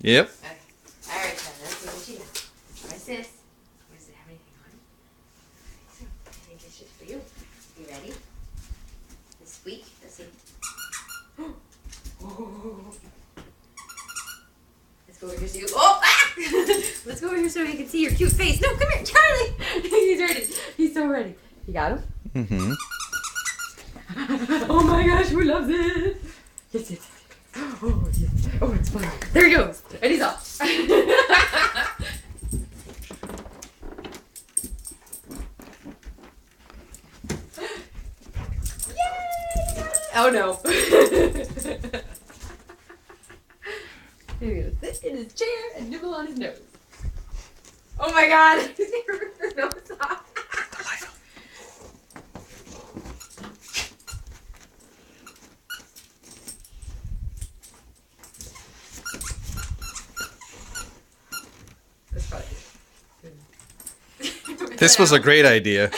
Yep. Okay. All right, so let's see what you got. What's this? Does it have anything on it? So, I think it's just for you. You ready? The squeak. Let's see. Let's go over here so you. Oh! Ah! Let's go over here so you can see your cute face. No, come here, Charlie. He's ready. He's so ready. You got him? Mm-hmm. Oh my gosh, who loves it? Yes, yes. Oh, yes. Oh, it's fun. There he goes. And he's off. Yay! Oh no. He's gonna sit in his chair and nibble on his nose. Oh my god. He's gonna rip her nose off. That's probably good. This was a great idea.